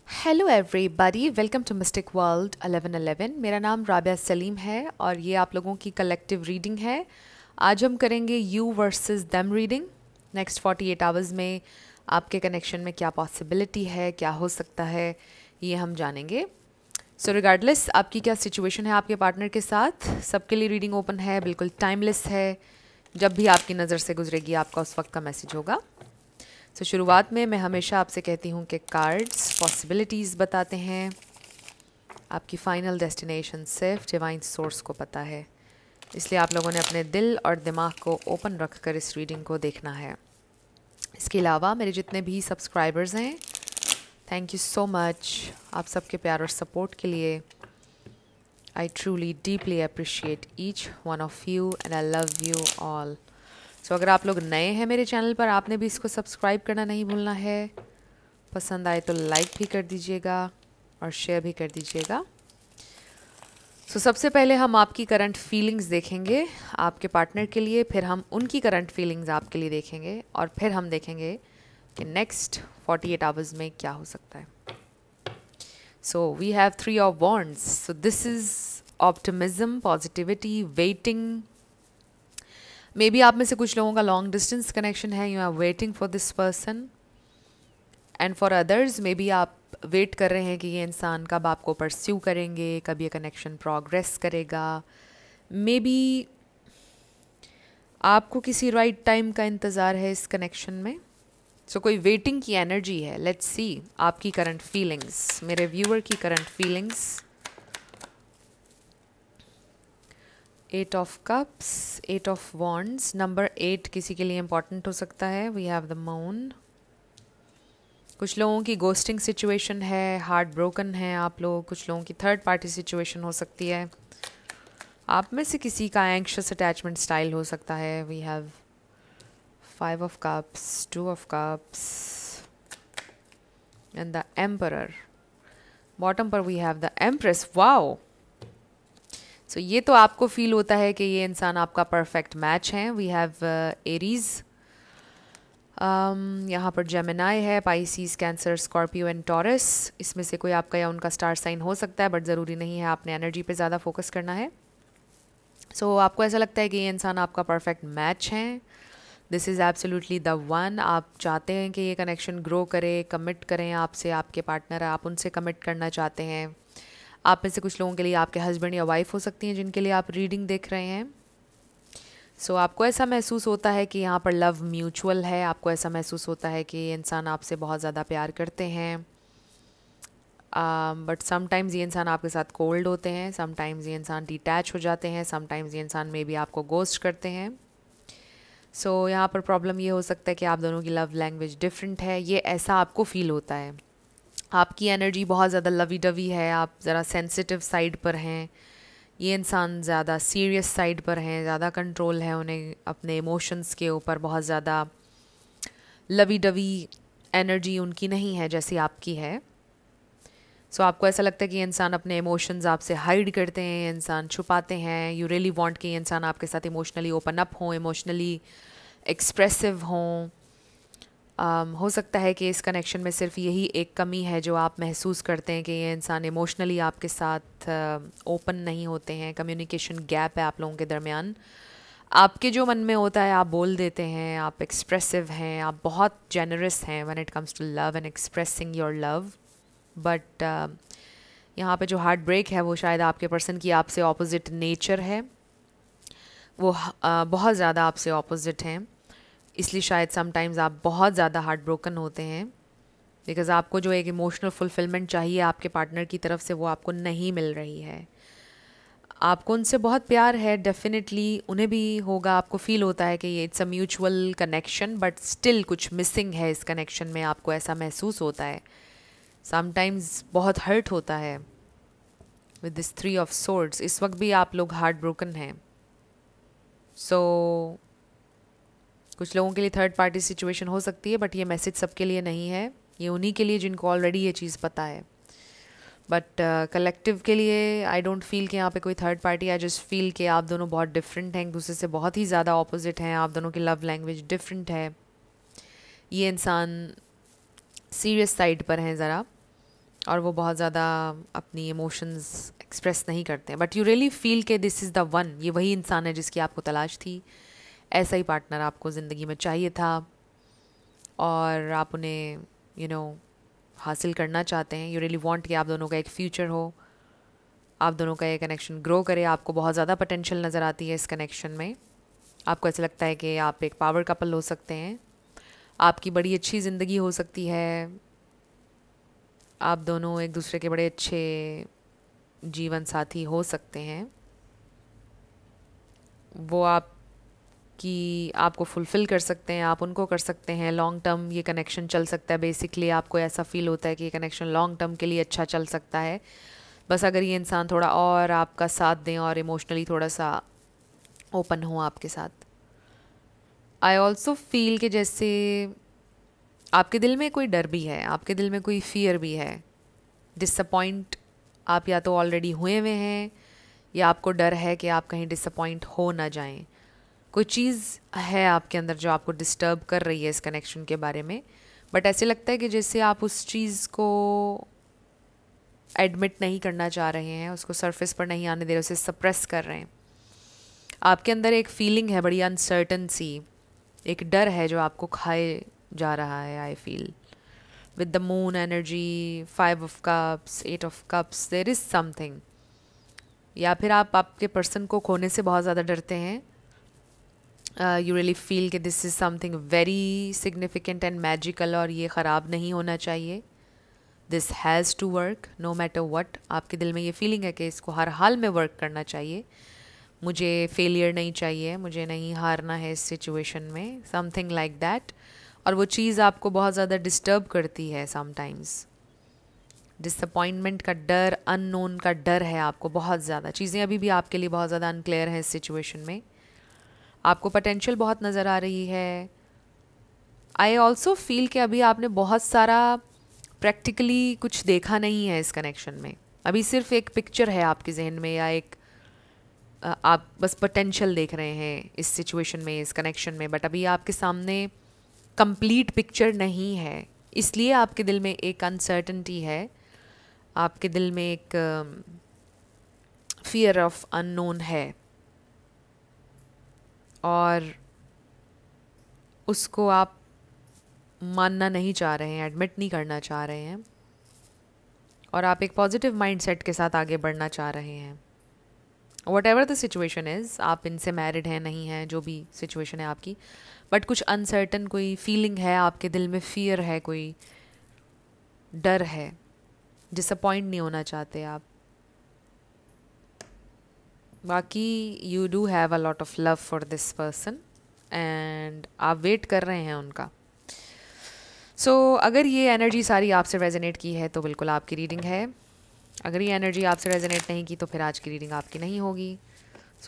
Hello everybody, welcome to mystic world 1111। मेरा नाम राबिया सलीम है और ये आप लोगों की कलेक्टिव रीडिंग है। आज हम करेंगे you versus them reading. Next 48 hours में आपके कनेक्शन में क्या पॉसिबिलिटी है, क्या हो सकता है, ये हम जानेंगे। सो रिगार्डलेस आपकी क्या सिचुएशन है आपके पार्टनर के साथ, सबके लिए रीडिंग ओपन है, बिल्कुल टाइमलेस है। जब भी आपकी नज़र से गुजरेगी आपका उस वक्त का मैसेज होगा। तो शुरुआत में मैं हमेशा आपसे कहती हूँ कि कार्ड्स पॉसिबिलिटीज़ बताते हैं, आपकी फ़ाइनल डेस्टिनेशन सिर्फ डिवाइन सोर्स को पता है। इसलिए आप लोगों ने अपने दिल और दिमाग को ओपन रख कर इस रीडिंग को देखना है। इसके अलावा मेरे जितने भी सब्सक्राइबर्स हैं, थैंक यू सो मच आप सबके प्यार और सपोर्ट के लिए। I truly deeply appreciate each one of you and I love you all. So अगर आप लोग नए हैं मेरे चैनल पर, आपने भी इसको सब्सक्राइब करना नहीं भूलना है। पसंद आए तो लाइक भी कर दीजिएगा और शेयर भी कर दीजिएगा। सो सबसे पहले हम आपकी करंट फीलिंग्स देखेंगे आपके पार्टनर के लिए, फिर हम उनकी करंट फीलिंग्स आपके लिए देखेंगे और फिर हम देखेंगे कि नेक्स्ट 48 आवर्स में क्या हो सकता है। So we have 3 of wands. So this is optimism, positivity, waiting. May be आप में से कुछ लोगों का लॉन्ग डिस्टेंस कनेक्शन है, you are waiting for this person, and for others may be आप वेट कर रहे हैं कि ये इंसान कब आपको परस्यू करेंगे, कब ये कनेक्शन प्रोग्रेस करेगा। मे बी आपको किसी राइट टाइम का इंतज़ार है इस कनेक्शन में। सो कोई वेटिंग की एनर्जी है। लेट्स सी आपकी करंट फीलिंग्स, मेरे व्यूअर की current feelings. 8 of cups, 8 of wands. Number 8 किसी के लिए इंपॉर्टेंट हो सकता है। We have the moon. कुछ लोगों की गोस्टिंग सिचुएशन है, हार्ट ब्रोकन है आप लोग। कुछ लोगों की थर्ड पार्टी सिचुएशन हो सकती है। आप में से किसी का एंग्शियस अटैचमेंट स्टाइल हो सकता है। We have 5 of cups, 2 of cups and the emperor. Bottom पर we have the empress. Wow! So ये तो आपको फील होता है कि ये इंसान आपका परफेक्ट मैच है। We have Aries. यहाँ पर जेमिनाई है, Pisces, Cancer, Scorpio and Taurus. इसमें से कोई आपका या उनका स्टार साइन हो सकता है, बट ज़रूरी नहीं है। आपने एनर्जी पे ज़्यादा फोकस करना है। सो आपको ऐसा लगता है कि ये इंसान आपका परफेक्ट मैच है। This is absolutely the one. आप चाहते हैं कि ये कनेक्शन ग्रो करे, कमिट करें आपसे। आपके पार्टनर आप उनसे कमिट करना चाहते हैं। आप में से कुछ लोगों के लिए आपके हस्बैंड या वाइफ हो सकती हैं जिनके लिए आप रीडिंग देख रहे हैं। सो आपको ऐसा महसूस होता है कि यहाँ पर लव म्यूचुअल है। आपको ऐसा महसूस होता है कि ये इंसान आपसे बहुत ज़्यादा प्यार करते हैं, बट समटाइम्स ये इंसान आपके साथ कोल्ड होते हैं, समटाइम्स ये इंसान डिटैच हो जाते हैं, समटाइम्स ये इंसान मे बी आपको गोस्ट करते हैं। सो यहाँ पर प्रॉब्लम ये हो सकता है कि आप दोनों की लव लैंग्वेज डिफरेंट है। ये ऐसा आपको फील होता है। आपकी एनर्जी बहुत ज़्यादा लवी डवी है, आप ज़रा सेंसिटिव साइड पर हैं। ये इंसान ज़्यादा सीरियस साइड पर हैं, ज़्यादा कंट्रोल है उन्हें अपने इमोशंस के ऊपर। बहुत ज़्यादा लवी डवी एनर्जी उनकी नहीं है जैसी आपकी है। सो आपको ऐसा लगता है कि ये इंसान अपने इमोशंस आपसे हाइड करते हैं, ये इंसान छुपाते हैं। यू रियली वांट कि ये इंसान आपके साथ इमोशनली ओपन अप हों, इमोशनली एक्सप्रेसिव हों। हो सकता है कि इस कनेक्शन में सिर्फ यही एक कमी है जो आप महसूस करते हैं कि ये इंसान इमोशनली आपके साथ ओपन नहीं होते हैं। कम्युनिकेशन गैप है आप लोगों के दरमियान। आपके जो मन में होता है आप बोल देते हैं, आप एक्सप्रेसिव हैं, आप बहुत जेनरस हैं when it comes to love and expressing your love. But यहाँ पे जो हार्ट ब्रेक है वो शायद आपके पर्सन की आपसे ऑपोजिट नेचर है। वो बहुत ज़्यादा आपसे ऑपोजिट हैं, इसलिए शायद समटाइम्स आप बहुत ज़्यादा हार्ट ब्रोकन होते हैं। बिकॉज़ आपको जो एक इमोशनल फुलफिलमेंट चाहिए आपके पार्टनर की तरफ से वो आपको नहीं मिल रही है। आपको उनसे बहुत प्यार है, डेफिनेटली उन्हें भी होगा। आपको फील होता है कि ये it's a mutual connection, but still कुछ मिसिंग है इस कनेक्शन में। आपको ऐसा महसूस होता है। समटाइम्स बहुत हर्ट होता है विद दिस 3 ऑफ सोर्ड्स। इस वक्त भी आप लोग हार्ट ब्रोकन हैं। सो कुछ लोगों के लिए थर्ड पार्टी सिचुएशन हो सकती है, बट ये मैसेज सबके लिए नहीं है। ये उन्हीं के लिए जिनको ऑलरेडी ये चीज़ पता है। बट कलेक्टिव के लिए आई डोंट फील कि यहाँ पे कोई third party. I just feel कि आप दोनों बहुत डिफरेंट हैं, एक दूसरे से बहुत ही ज़्यादा ऑपोजिट हैं। आप दोनों की लव लैंग्वेज डिफरेंट है। ये इंसान सीरियस साइड पर हैं ज़रा, और वो बहुत ज़्यादा अपनी इमोशंस एक्सप्रेस नहीं करते हैं, बट यू रियली फील के दिस इज़ द वन, ये वही इंसान है जिसकी आपको तलाश थी, ऐसा ही पार्टनर आपको ज़िंदगी में चाहिए था और आप उन्हें हासिल करना चाहते हैं। यू रियली वांट कि आप दोनों का एक फ्यूचर हो, आप दोनों का ये कनेक्शन ग्रो करे। आपको बहुत ज़्यादा पोटेंशियल नज़र आती है इस कनेक्शन में। आपको ऐसा लगता है कि आप एक पावर कपल हो सकते हैं, आपकी बड़ी अच्छी ज़िंदगी हो सकती है, आप दोनों एक दूसरे के बड़े अच्छे जीवन साथी हो सकते हैं। वो आपको फुलफ़िल कर सकते हैं, आप उनको कर सकते हैं। लॉन्ग टर्म ये कनेक्शन चल सकता है। बेसिकली आपको ऐसा फील होता है कि ये कनेक्शन लॉन्ग टर्म के लिए अच्छा चल सकता है, बस अगर ये इंसान थोड़ा और आपका साथ दें और इमोशनली थोड़ा सा ओपन हो आपके साथ। आई ऑल्सो फील कि जैसे आपके दिल में कोई डर भी है, आपके दिल में कोई फियर भी है। डिसअपॉइंट आप या तो ऑलरेडी हुए हुए हैं या आपको डर है कि आप कहीं डिसअपॉइंट हो ना जाएं। कोई चीज़ है आपके अंदर जो आपको डिस्टर्ब कर रही है इस कनेक्शन के बारे में, बट ऐसे लगता है कि जैसे आप उस चीज़ को एडमिट नहीं करना चाह रहे हैं, उसको सरफेस पर नहीं आने दे रहे, उसे सप्रेस कर रहे हैं। आपके अंदर एक फीलिंग है बड़ी अनसर्टन सी, एक डर है जो आपको खाए जा रहा है। I feel with the moon energy, 5 of cups, 8 of cups, there is something. या फिर आप आपके पर्सन को खोने से बहुत ज़्यादा डरते हैं। यू रियली फील कि this is something very significant and magical और ये ख़राब नहीं होना चाहिए। This has to work no matter what. आपके दिल में ये फीलिंग है कि इसको हर हाल में वर्क करना चाहिए, मुझे फेलियर नहीं चाहिए, मुझे नहीं हारना है इस सिचुएशन में, समथिंग लाइक दैट। और वो चीज़ आपको बहुत ज़्यादा डिस्टर्ब करती है समटाइम्स। डिसअपॉइंटमेंट का डर, अननोन का डर है आपको बहुत ज़्यादा। चीज़ें अभी भी आपके लिए बहुत ज़्यादा अनक्लियर हैं इस सिचुएशन में। आपको पोटेंशियल बहुत नज़र आ रही है। आई ऑल्सो फील कि अभी आपने बहुत सारा प्रैक्टिकली कुछ देखा नहीं है इस कनेक्शन में। अभी सिर्फ एक पिक्चर है आपके जहन में, या एक आप बस पोटेंशियल देख रहे हैं इस सिचुएशन में, इस कनेक्शन में, बट अभी आपके सामने कंप्लीट पिक्चर नहीं है। इसलिए आपके दिल में एक अनसर्टनिटी है, आपके दिल में एक फियर ऑफ अननोन है और उसको आप मानना नहीं चाह रहे हैं, एडमिट नहीं करना चाह रहे हैं, और आप एक पॉजिटिव माइंडसेट के साथ आगे बढ़ना चाह रहे हैं। What ever the situation is, आप इनसे मैरिड हैं नहीं हैं, जो भी सिचुएशन है आपकी, बट कुछ अनसर्टन कोई फीलिंग है आपके दिल में, फियर है, कोई डर है, डिसअपॉइंट नहीं होना चाहते आप। बाकी you do have a lot of love for this person and आप वेट कर रहे हैं उनका। अगर ये एनर्जी सारी आपसे रेजोनेट की है तो बिल्कुल आपकी रीडिंग है। अगर ये एनर्जी आपसे रेजोनेट नहीं की तो फिर आज की रीडिंग आपकी नहीं होगी।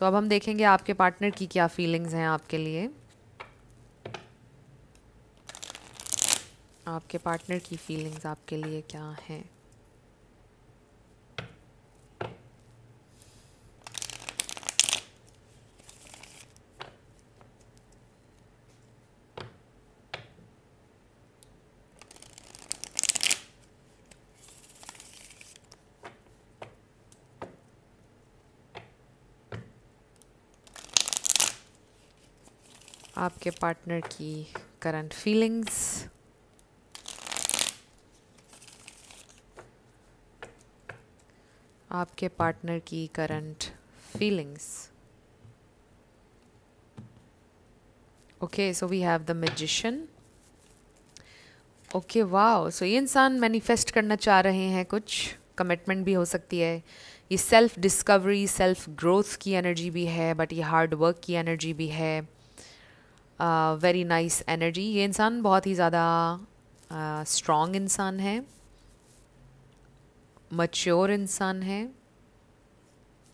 अब हम देखेंगे आपके पार्टनर की क्या फीलिंग्स हैं आपके लिए। आपके पार्टनर की फीलिंग्स आपके लिए क्या हैं। आपके पार्टनर की करंट फीलिंग्स, आपके पार्टनर की current feelings. Okay, so we have the magician. Okay, wow. ये इंसान मैनिफेस्ट करना चाह रहे हैं, कुछ कमिटमेंट भी हो सकती है, ये सेल्फ डिस्कवरी, सेल्फ ग्रोथ की एनर्जी भी है, बट ये हार्ड वर्क की एनर्जी भी है। Very nice energy. ये इंसान बहुत ही ज़्यादा स्ट्रॉन्ग इंसान है, मैच्योर इंसान है,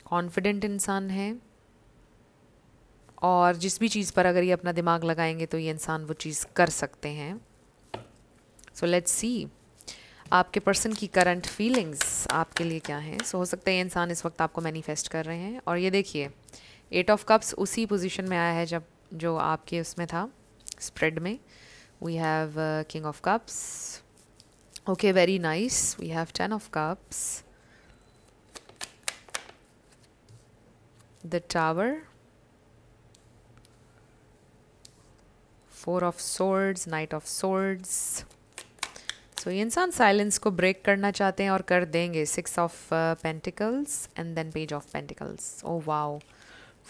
कॉन्फिडेंट इंसान है, और जिस भी चीज़ पर अगर ये अपना दिमाग लगाएंगे तो ये इंसान वो चीज़ कर सकते हैं। लेट्स सी आपके पर्सन की करंट फीलिंग्स आपके लिए क्या हैं। हो सकता है ये इंसान इस वक्त आपको मैनिफेस्ट कर रहे हैं, और ये देखिए 8 ऑफ कप्स उसी पोजीशन में आया है जब जो आपके उसमें था स्प्रेड में। We have king of cups, Okay, very nice. We have 10 of cups, the tower, 4 of swords, knight of swords. So ये इंसान साइलेंस को ब्रेक करना चाहते हैं और कर देंगे. 6 of pentacles and then page of pentacles. Oh wow,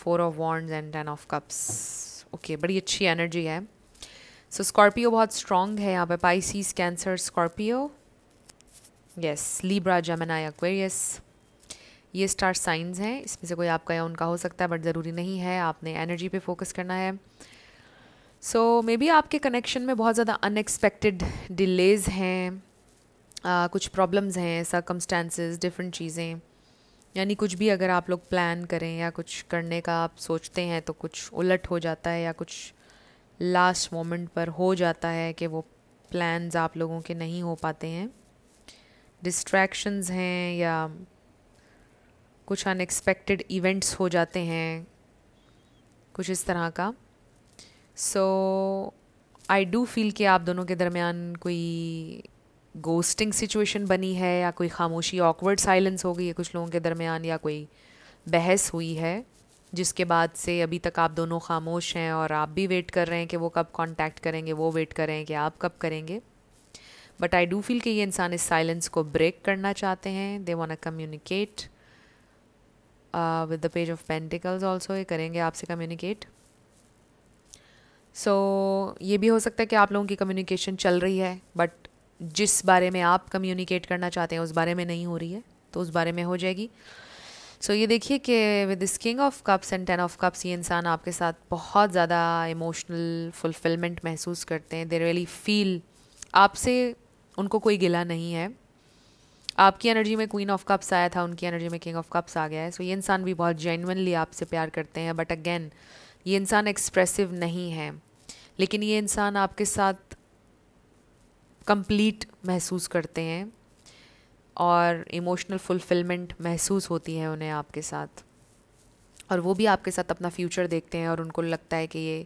4 of wands and 10 of cups. Okay, बड़ी अच्छी एनर्जी है. सो स्कॉर्पियो बहुत स्ट्रॉन्ग है यहाँ पे. Pisces, Cancer, Scorpio, yes, Libra, Gemini, Aquarius, ये स्टार साइंस हैं. इसमें से कोई आपका या उनका हो सकता है, बट ज़रूरी नहीं है. आपने एनर्जी पे फोकस करना है. सो मे बी आपके कनेक्शन में बहुत ज़्यादा अनएक्सपेक्टेड डिलेज़ हैं, कुछ प्रॉब्लम्स हैं, सर्कमस्टांसेस, डिफरेंट चीज़ें. यानी कुछ भी अगर आप लोग प्लान करें या कुछ करने का आप सोचते हैं तो कुछ उलट हो जाता है, या कुछ लास्ट मोमेंट पर हो जाता है कि वो प्लान्स आप लोगों के नहीं हो पाते हैं. डिस्ट्रैक्शंस हैं या कुछ अनएक्सपेक्टेड इवेंट्स हो जाते हैं, कुछ इस तरह का. सो आई डू फील कि आप दोनों के दरमियान कोई गोस्टिंग सिचुएशन बनी है, या कोई खामोशी, ऑकवर्ड साइलेंस हो गई है कुछ लोगों के दरमियान, या कोई बहस हुई है जिसके बाद से अभी तक आप दोनों खामोश हैं और आप भी वेट कर रहे हैं कि वो कब कांटेक्ट करेंगे, वो वेट कर रहे हैं कि आप कब करेंगे. बट आई डू फील कि ये इंसान इस साइलेंस को ब्रेक करना चाहते हैं. They want to communicate with the page of pentacles also. ये करेंगे आपसे कम्युनिकेट. सो ये भी हो सकता है कि आप लोगों की कम्युनिकेशन चल रही है, बट जिस बारे में आप कम्युनिकेट करना चाहते हैं उस बारे में नहीं हो रही है, तो उस बारे में हो जाएगी. सो ये देखिए कि with this king of cups and 10 of cups ये इंसान आपके साथ बहुत ज़्यादा इमोशनल फुलफिलमेंट महसूस करते हैं. दे रियली फील आपसे, उनको कोई गिला नहीं है. आपकी एनर्जी में क्वीन ऑफ कप्स आया था, उनकी एनर्जी में किंग ऑफ कप्स आ गया है. सो ये इंसान भी बहुत जेन्युइनली आपसे प्यार करते हैं. बट अगेन ये इंसान एक्सप्रेसिव नहीं है, लेकिन ये इंसान आपके साथ कंप्लीट महसूस करते हैं और इमोशनल फुलफिलमेंट महसूस होती है उन्हें आपके साथ. और वो भी आपके साथ अपना फ्यूचर देखते हैं और उनको लगता है कि ये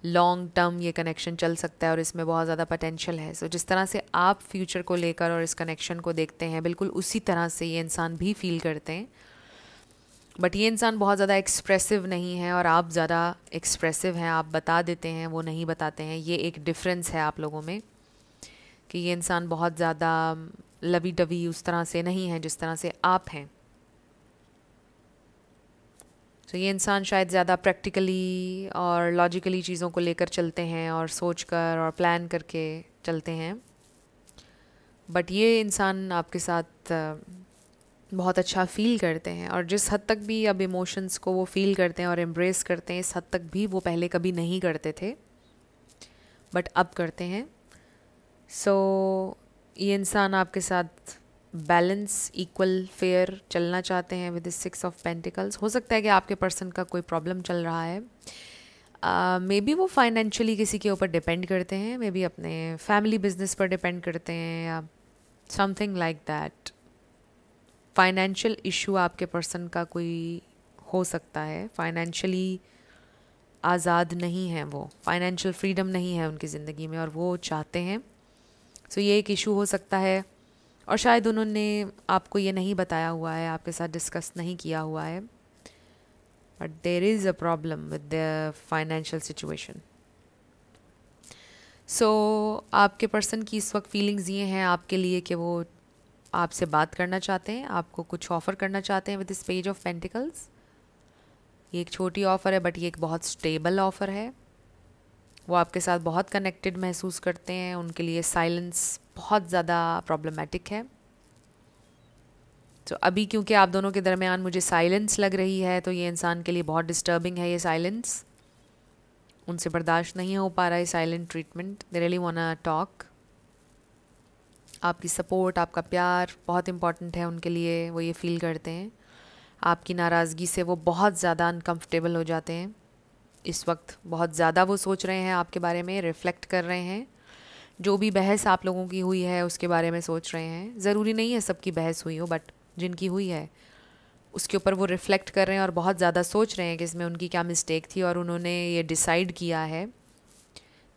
लॉन्ग टर्म ये कनेक्शन चल सकता है और इसमें बहुत ज़्यादा पोटेंशियल है. सो जिस तरह से आप फ्यूचर को लेकर और इस कनेक्शन को देखते हैं, बिल्कुल उसी तरह से ये इंसान भी फील करते हैं. बट ये इंसान बहुत ज़्यादा एक्सप्रेसिव नहीं है और आप ज़्यादा एक्सप्रेसिव हैं. आप बता देते हैं, वो नहीं बताते हैं. ये एक डिफरेंस है आप लोगों में कि ये इंसान बहुत ज़्यादा लवी डवी उस तरह से नहीं है जिस तरह से आप हैं. तो ये इंसान शायद ज़्यादा प्रैक्टिकली और लॉजिकली चीज़ों को लेकर चलते हैं और सोच कर और प्लान करके चलते हैं. बट ये इंसान आपके साथ बहुत अच्छा फ़ील करते हैं, और जिस हद तक भी अब इमोशंस को वो फ़ील करते हैं और एम्ब्रेस करते हैं, इस हद तक भी वो पहले कभी नहीं करते थे, बट अब करते हैं. सो ये इंसान आपके साथ बैलेंस, इक्वल, फेयर चलना चाहते हैं विद 6 ऑफ पेंटिकल्स. हो सकता है कि आपके पर्सन का कोई प्रॉब्लम चल रहा है. मे बी वो फाइनेंशियली किसी के ऊपर डिपेंड करते हैं, मे बी अपने फैमिली बिजनेस पर डिपेंड करते हैं, या something like that. Financial issue आपके पर्सन का कोई हो सकता है. फाइनेंशियली आज़ाद नहीं है वो, फाइनेंशियल फ्रीडम नहीं है उनकी ज़िंदगी में, और वो चाहते हैं. सो ये एक इशू हो सकता है, और शायद उन्होंने आपको ये नहीं बताया हुआ है, आपके साथ डिस्कस नहीं किया हुआ है. But there is a problem with the financial situation. So आपके पर्सन की इस वक्त फीलिंग्स ये हैं आपके लिए कि वो आपसे बात करना चाहते हैं, आपको कुछ ऑफ़र करना चाहते हैं with this page of pentacles. ये एक छोटी ऑफ़र है, बट ये एक बहुत स्टेबल ऑफ़र है. वो आपके साथ बहुत कनेक्टेड महसूस करते हैं. उनके लिए साइलेंस बहुत ज़्यादा प्रॉब्लमेटिक है. तो अभी क्योंकि आप दोनों के दरमियान मुझे साइलेंस लग रही है, तो ये इंसान के लिए बहुत डिस्टर्बिंग है ये साइलेंस. उनसे बर्दाश्त नहीं हो पा रहा है silent treatment. They really वांना talk. आपकी सपोर्ट, आपका प्यार बहुत इम्पॉर्टेंट है उनके लिए, वो ये फील करते हैं. आपकी नाराज़गी से वो बहुत ज़्यादा अनकम्फर्टेबल हो जाते हैं. इस वक्त बहुत ज़्यादा वो सोच रहे हैं आपके बारे में, रिफ़्लेक्ट कर रहे हैं. जो भी बहस आप लोगों की हुई है उसके बारे में सोच रहे हैं. ज़रूरी नहीं है सबकी बहस हुई हो, बट जिनकी हुई है उसके ऊपर वो रिफ़्लेक्ट कर रहे हैं और बहुत ज़्यादा सोच रहे हैं कि इसमें उनकी क्या मिस्टेक थी, और उन्होंने ये डिसाइड किया है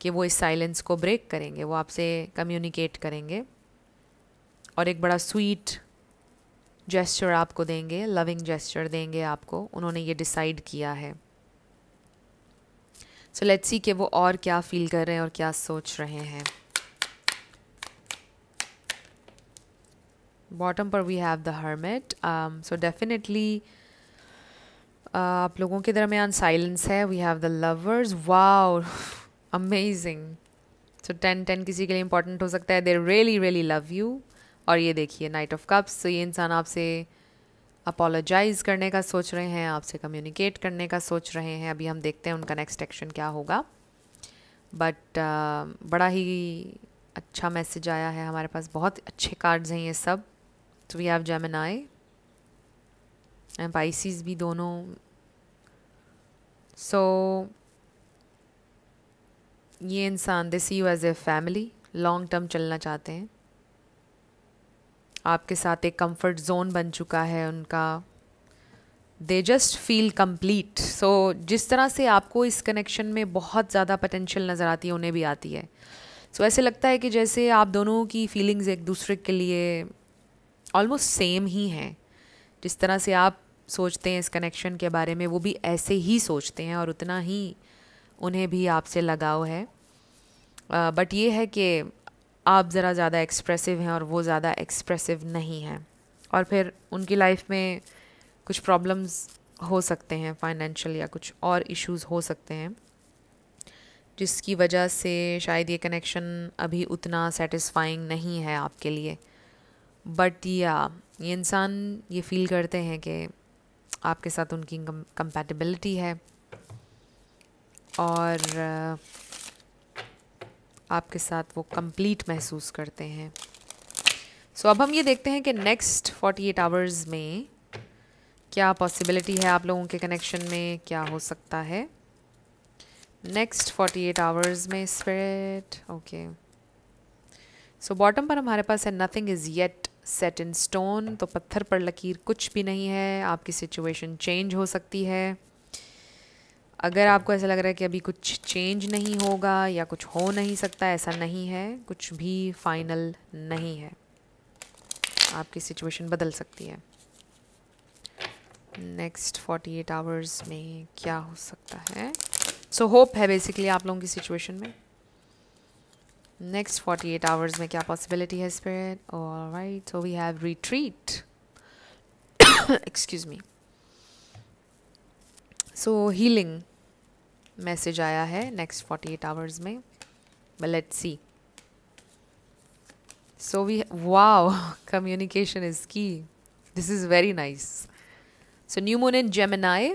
कि वो इस साइलेंस को ब्रेक करेंगे, वो आपसे कम्युनिकेट करेंगे. और एक बड़ा स्वीट जेस्चर आपको देंगे, लविंग जेस्चर देंगे आपको, उन्होंने ये डिसाइड किया है। सो लेट्स सी कि वो और क्या फील कर रहे हैं और क्या सोच रहे हैं। बॉटम पर we have the hermit. So definitely आप लोगों के दरमियान साइलेंस है। We have the lovers, wow amazing. So 10-10 किसी के लिए इंपॉर्टेंट हो सकता है, they really really love you. और ये देखिए नाइट ऑफ कप्स, तो ये इंसान आपसे अपोलोजाइज़ करने का सोच रहे हैं, आपसे कम्युनिकेट करने का सोच रहे हैं। अभी हम देखते हैं उनका नेक्स्ट एक्शन क्या होगा। बट बड़ा ही अच्छा मैसेज आया है हमारे पास, बहुत अच्छे कार्ड्स हैं ये सब। तो we have Gemini and Pisces भी दोनों। सो ये इंसान they see you as a family, long term चलना चाहते हैं। आपके साथ एक कंफर्ट जोन बन चुका है उनका। They just feel complete. So जिस तरह से आपको इस कनेक्शन में बहुत ज़्यादा पोटेंशियल नज़र आती है, उन्हें भी आती है। सो ऐसे लगता है कि जैसे आप दोनों की फीलिंग्स एक दूसरे के लिए ऑलमोस्ट सेम ही हैं। जिस तरह से आप सोचते हैं इस कनेक्शन के बारे में, वो भी ऐसे ही सोचते हैं और उतना ही उन्हें भी आपसे लगाव है। बट ये है कि आप ज़रा ज़्यादा एक्सप्रेसिव हैं और वो ज़्यादा एक्सप्रेसिव नहीं हैं। और फिर उनकी लाइफ में कुछ प्रॉब्लम्स हो सकते हैं, फाइनेंशियल या कुछ और इश्यूज़ हो सकते हैं, जिसकी वजह से शायद ये कनेक्शन अभी उतना सेटिस्फाइंग नहीं है आपके लिए। बट या ये इंसान ये फील करते हैं कि आपके साथ उनकी कंपैटिबिलिटी है और आपके साथ वो कंप्लीट महसूस करते हैं। सो अब हम ये देखते हैं कि नेक्स्ट 48 आवर्स में क्या पॉसिबिलिटी है आप लोगों के कनेक्शन में, क्या हो सकता है नेक्स्ट 48 आवर्स में स्पिरिट। ओके, सो बॉटम पर हमारे पास है nothing is yet set in stone. तो पत्थर पर लकीर कुछ भी नहीं है। आपकी सिचुएशन चेंज हो सकती है। अगर आपको ऐसा लग रहा है कि अभी कुछ चेंज नहीं होगा या कुछ हो नहीं सकता, ऐसा नहीं है, कुछ भी फाइनल नहीं है। आपकी सिचुएशन बदल सकती है। नेक्स्ट 48 आवर्स में क्या हो सकता है। सो होप है बेसिकली आप लोगों की सिचुएशन में। नेक्स्ट 48 आवर्स में क्या पॉसिबिलिटी है spirit. Alright, so we have retreat. Excuse me. So healing message आया है नेक्स्ट 48 आवर्स में, but let's see. So we wow, communication is key, this is very nice. So new moon in Gemini,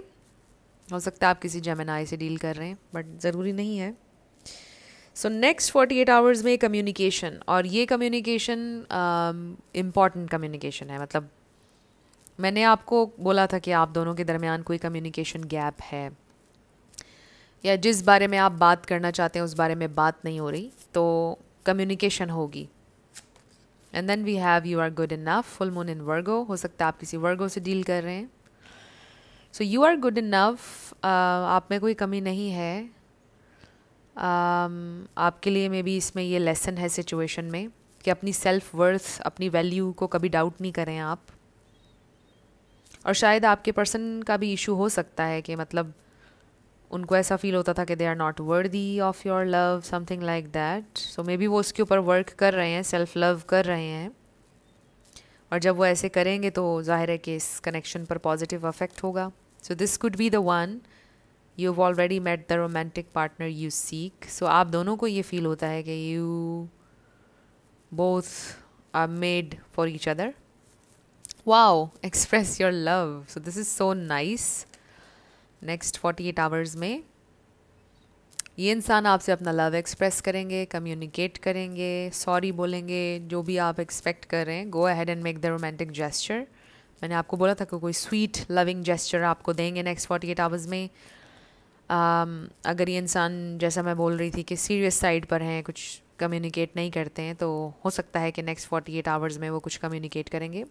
हो सकता है आप किसी Gemini से deal कर रहे हैं, बट ज़रूरी नहीं है। सो नेक्स्ट 48 आवर्स में कम्युनिकेशन, और ये कम्युनिकेशन इम्पॉर्टेंट कम्युनिकेशन है। मतलब मैंने आपको बोला था कि आप दोनों के दरमियान कोई कम्युनिकेशन गैप है, या जिस बारे में आप बात करना चाहते हैं उस बारे में बात नहीं हो रही, तो कम्युनिकेशन होगी। And then we have you are good enough, full moon in Virgo, हो सकता है आप किसी वर्गो से डील कर रहे हैं। So you are good enough, आप में कोई कमी नहीं है। आपके लिए मे बी इसमें ये लेसन है सिचुएशन में कि अपनी सेल्फ वर्थ, अपनी वैल्यू को कभी डाउट नहीं करें आप। और शायद आपके पर्सन का भी इशू हो सकता है कि मतलब उनको ऐसा फील होता था कि they are not worthy of your love, something like that. So may be वो उसके ऊपर वर्क कर रहे हैं, सेल्फ लव कर रहे हैं, और जब वो ऐसे करेंगे तो जाहिर है कि इस कनेक्शन पर पॉजिटिव अफेक्ट होगा। So this could be the one, you have already met the romantic partner you seek. So आप दोनों को ये फील होता है कि you both are made for each other. Wow, express your love, so this is so nice. Next 48 hours में ये इंसान आपसे अपना लव एक्सप्रेस करेंगे, कम्युनिकेट करेंगे, सॉरी बोलेंगे, जो भी आप एक्सपेक्ट कर रहे हैं। Go ahead and make the romantic gesture. मैंने आपको बोला था कि कोई स्वीट लविंग जेस्चर आपको देंगे नेक्स्ट 48 आवर्स में। अगर ये इंसान, जैसा मैं बोल रही थी कि सीरियस साइड पर हैं, कुछ कम्युनिकेट नहीं करते हैं, तो हो सकता है कि नेक्स्ट 48 आवर्स में वो कुछ कम्युनिकेट करेंगे,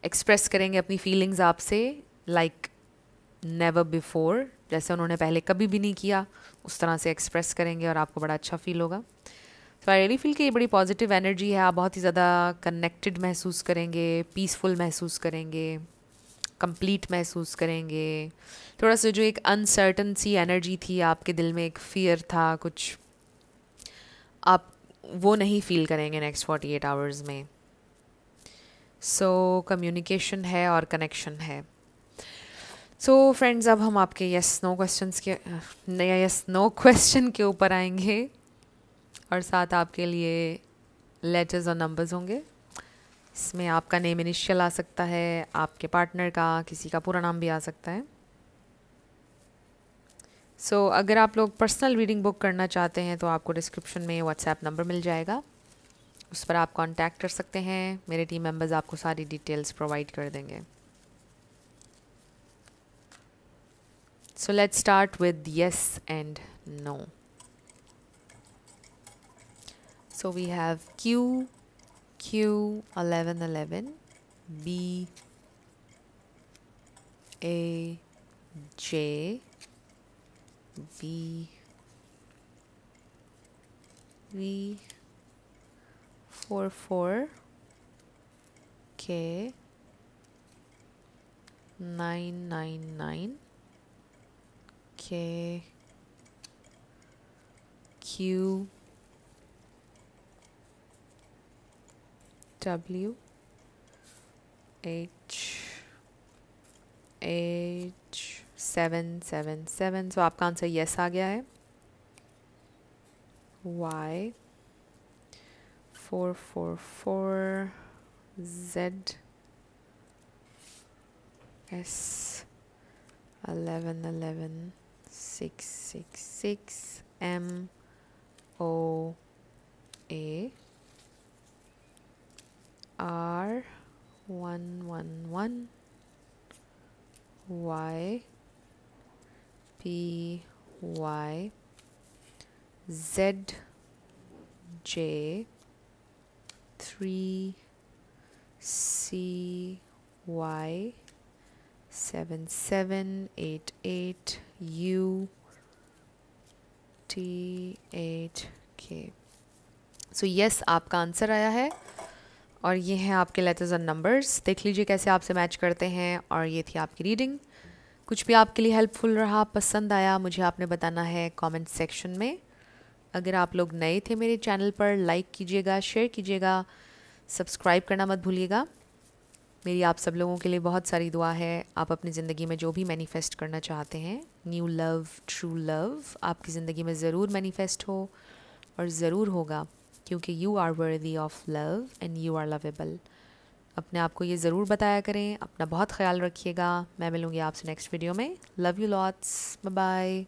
एक्सप्रेस करेंगे अपनी फीलिंग्स आपसे लाइक नेवर बिफोर, जैसे उन्होंने पहले कभी भी नहीं किया, उस तरह से एक्सप्रेस करेंगे और आपको बड़ा अच्छा फील होगा। तो आई रियली फील कि ये बड़ी पॉजिटिव एनर्जी है, आप बहुत ही ज़्यादा कनेक्टेड महसूस करेंगे, पीसफुल महसूस करेंगे, कंप्लीट महसूस करेंगे। थोड़ा सा जो एक अनसर्टन सी एनर्जी थी आपके दिल में, एक फियर था कुछ, आप वो नहीं फील करेंगे नेक्स्ट 48 आवर्स में। सो कम्युनिकेशन है और कनेक्शन है। सो फ्रेंड्स, अब हम आपके यस नो क्वेश्चंस के यस नो क्वेश्चन के ऊपर आएंगे और साथ आपके लिए लेटर्स और नंबर्स होंगे। इसमें आपका नेम इनिशियल आ सकता है, आपके पार्टनर का, किसी का पूरा नाम भी आ सकता है। सो अगर आप लोग पर्सनल रीडिंग बुक करना चाहते हैं तो आपको डिस्क्रिप्शन में व्हाट्सएप नंबर मिल जाएगा, उस पर आप कांटेक्ट कर सकते हैं। मेरे टीम मेंबर्स आपको सारी डिटेल्स प्रोवाइड कर देंगे। So let's start with yes and no. So we have Q 1111, B, A, J, V 44, K 999, K, Q, W, H 777। सो आपका आंसर यस आ गया है। Y 444, Z, S 1111, 666, M, O, A, R 111, Y, P, Y, Z, J, 3, C, Y, 7788, U, T, 8K। So yes आपका answer आया है और ये हैं आपके लेटर्स और नंबर्स। देख लीजिए कैसे आपसे मैच करते हैं। और ये थी आपकी रीडिंग। कुछ भी आपके लिए हेल्पफुल रहा, पसंद आया, मुझे आपने बताना है कमेंट सेक्शन में। अगर आप लोग नए थे मेरे चैनल पर, लाइक कीजिएगा, शेयर कीजिएगा, सब्सक्राइब करना मत भूलिएगा। मेरी आप सब लोगों के लिए बहुत सारी दुआ है। आप अपनी ज़िंदगी में जो भी मैनिफेस्ट करना चाहते हैं, न्यू लव, ट्रू लव, आपकी ज़िंदगी में ज़रूर मैनिफेस्ट हो और ज़रूर होगा, क्योंकि you are worthy of love and you are lovable. अपने आप को ये ज़रूर बताया करें। अपना बहुत ख्याल रखिएगा। मैं मिलूँगी आपसे नेक्स्ट वीडियो में। Love you lots, bye bye.